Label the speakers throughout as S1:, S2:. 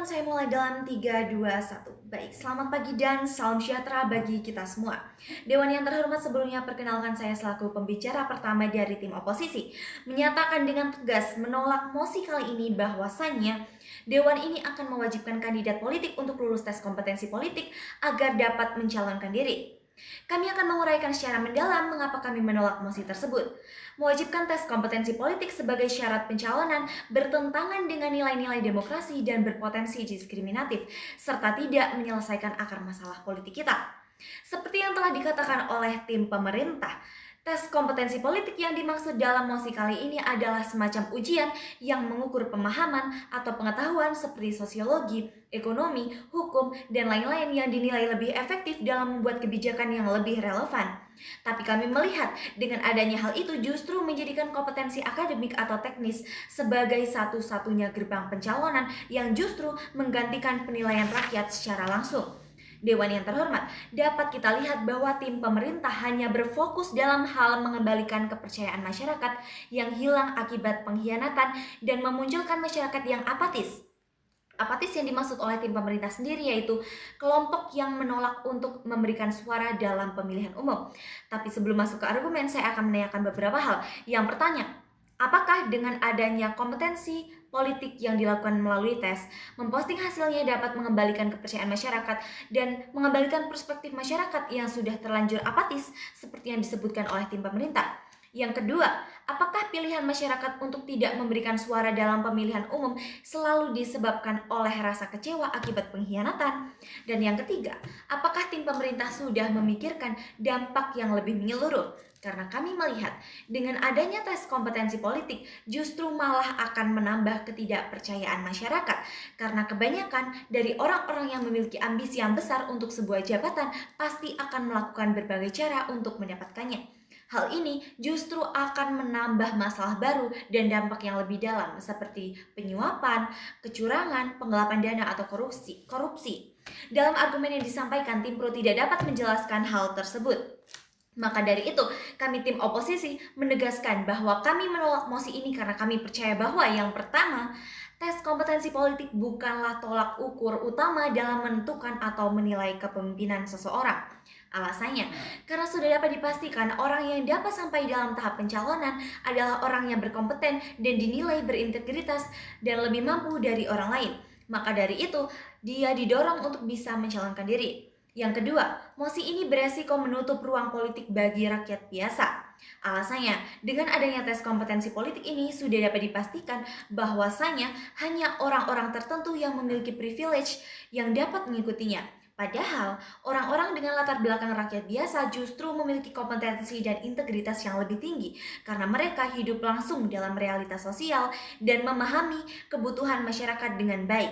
S1: saya mulai dalam 3, 2, 1. Baik, selamat pagi dan salam sejahtera bagi kita semua. Dewan yang terhormat, sebelumnya perkenalkan saya selaku pembicara pertama dari tim oposisi. Menyatakan dengan tegas menolak mosi kali ini bahwasannya Dewan ini akan mewajibkan kandidat politik untuk lulus tes kompetensi politik agar dapat mencalonkan diri. Kami akan menguraikan secara mendalam mengapa kami menolak mosi tersebut. Mewajibkan tes kompetensi politik sebagai syarat pencalonan bertentangan dengan nilai-nilai demokrasi dan berpotensi diskriminatif, serta tidak menyelesaikan akar masalah politik kita. Seperti yang telah dikatakan oleh tim pemerintah, tes kompetensi politik yang dimaksud dalam mosi kali ini adalah semacam ujian yang mengukur pemahaman atau pengetahuan seperti sosiologi, ekonomi, hukum, dan lain-lain yang dinilai lebih efektif dalam membuat kebijakan yang lebih relevan. Tapi kami melihat dengan adanya hal itu justru menjadikan kompetensi akademik atau teknis sebagai satu-satunya gerbang pencalonan yang justru menggantikan penilaian rakyat secara langsung. Dewan yang terhormat, dapat kita lihat bahwa tim pemerintah hanya berfokus dalam hal mengembalikan kepercayaan masyarakat yang hilang akibat pengkhianatan dan memunculkan masyarakat yang apatis. Apatis yang dimaksud oleh tim pemerintah sendiri yaitu kelompok yang menolak untuk memberikan suara dalam pemilihan umum. Tapi sebelum masuk ke argumen, saya akan menanyakan beberapa hal. Yang pertama, apakah dengan adanya kompetensi politik yang dilakukan melalui tes, memposting hasilnya dapat mengembalikan kepercayaan masyarakat dan mengembalikan perspektif masyarakat yang sudah terlanjur apatis seperti yang disebutkan oleh tim pemerintah? Yang kedua, apakah pilihan masyarakat untuk tidak memberikan suara dalam pemilihan umum selalu disebabkan oleh rasa kecewa akibat pengkhianatan? Dan yang ketiga, apakah tim pemerintah sudah memikirkan dampak yang lebih menyeluruh? Karena kami melihat dengan adanya tes kompetensi politik justru malah akan menambah ketidakpercayaan masyarakat. Karena kebanyakan dari orang-orang yang memiliki ambisi yang besar untuk sebuah jabatan pasti akan melakukan berbagai cara untuk mendapatkannya. Hal ini justru akan menambah masalah baru dan dampak yang lebih dalam seperti penyuapan, kecurangan, penggelapan dana atau korupsi. Dalam argumen yang disampaikan, tim pro tidak dapat menjelaskan hal tersebut. Maka dari itu, kami tim oposisi menegaskan bahwa kami menolak mosi ini karena kami percaya bahwa yang pertama, tes kompetensi politik bukanlah tolak ukur utama dalam menentukan atau menilai kepemimpinan seseorang. Alasannya, karena sudah dapat dipastikan orang yang dapat sampai dalam tahap pencalonan adalah orang yang berkompeten dan dinilai berintegritas dan lebih mampu dari orang lain. Maka dari itu, dia didorong untuk bisa mencalonkan diri. Yang kedua, mosi ini beresiko menutup ruang politik bagi rakyat biasa. Alasannya, dengan adanya tes kompetensi politik ini sudah dapat dipastikan bahwasanya hanya orang-orang tertentu yang memiliki privilege yang dapat mengikutinya. Padahal, orang-orang dengan latar belakang rakyat biasa justru memiliki kompetensi dan integritas yang lebih tinggi karena mereka hidup langsung dalam realitas sosial dan memahami kebutuhan masyarakat dengan baik.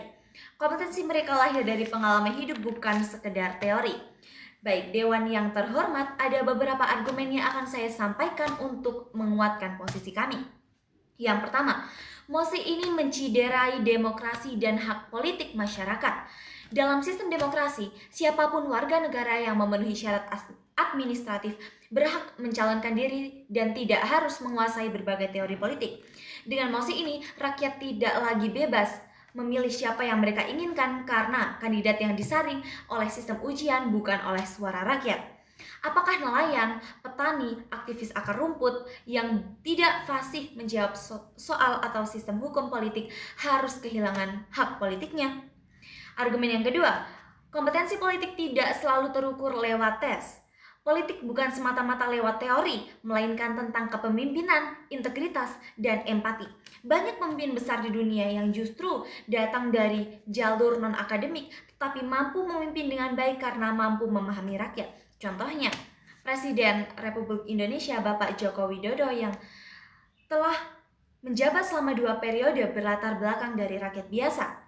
S1: Kompetensi mereka lahir dari pengalaman hidup, bukan sekedar teori. Baik, Dewan yang terhormat, ada beberapa argumen yang akan saya sampaikan untuk menguatkan posisi kami. Yang pertama, mosi ini menciderai demokrasi dan hak politik masyarakat. Dalam sistem demokrasi, siapapun warga negara yang memenuhi syarat administratif berhak mencalonkan diri dan tidak harus menguasai berbagai teori politik. Dengan mosi ini, rakyat tidak lagi bebas memilih siapa yang mereka inginkan karena kandidat yang disaring oleh sistem ujian bukan oleh suara rakyat. Apakah nelayan, petani, aktivis akar rumput yang tidak fasih menjawab soal atau sistem hukum politik harus kehilangan hak politiknya? Argumen yang kedua, kompetensi politik tidak selalu terukur lewat tes. Politik bukan semata-mata lewat teori, melainkan tentang kepemimpinan, integritas, dan empati. Banyak pemimpin besar di dunia yang justru datang dari jalur non-akademik, tetapi mampu memimpin dengan baik karena mampu memahami rakyat. Contohnya, Presiden Republik Indonesia Bapak Joko Widodo yang telah menjabat selama 2 periode berlatar belakang dari rakyat biasa.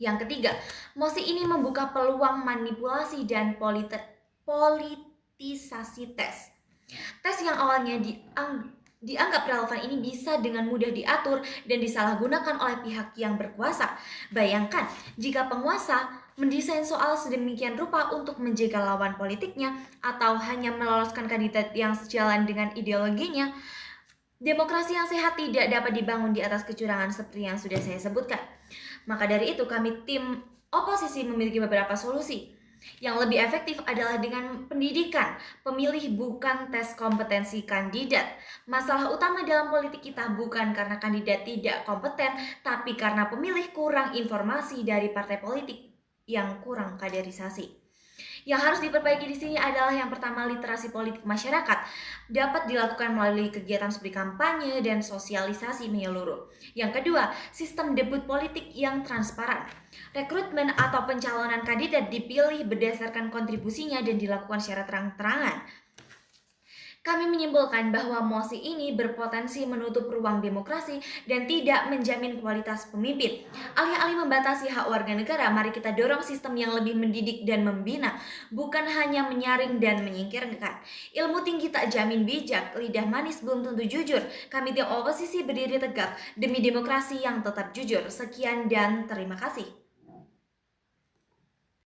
S1: Yang ketiga, mosi ini membuka peluang manipulasi dan politisasi tes. Tes yang awalnya dianggap relevan ini bisa dengan mudah diatur dan disalahgunakan oleh pihak yang berkuasa. Bayangkan jika penguasa mendesain soal sedemikian rupa untuk menjegal lawan politiknya atau hanya meloloskan kandidat yang sejalan dengan ideologinya. Demokrasi yang sehat tidak dapat dibangun di atas kecurangan seperti yang sudah saya sebutkan. Maka dari itu kami tim oposisi memiliki beberapa solusi. Yang lebih efektif adalah dengan pendidikan pemilih, bukan tes kompetensi kandidat. Masalah utama dalam politik kita bukan karena kandidat tidak kompeten, tapi karena pemilih kurang informasi dari partai politik yang kurang kaderisasi. Yang harus diperbaiki di sini adalah yang pertama, literasi politik masyarakat dapat dilakukan melalui kegiatan seperti kampanye dan sosialisasi menyeluruh. Yang kedua, sistem debut politik yang transparan. Rekrutmen atau pencalonan kandidat dipilih berdasarkan kontribusinya dan dilakukan secara terang-terangan. Kami menyimpulkan bahwa mosi ini berpotensi menutup ruang demokrasi dan tidak menjamin kualitas pemimpin. Alih-alih membatasi hak warga negara, mari kita dorong sistem yang lebih mendidik dan membina, bukan hanya menyaring dan menyingkirkan. Ilmu tinggi tak jamin bijak, lidah manis belum tentu jujur. Kami tim oposisi berdiri tegak demi demokrasi yang tetap jujur. Sekian dan terima kasih.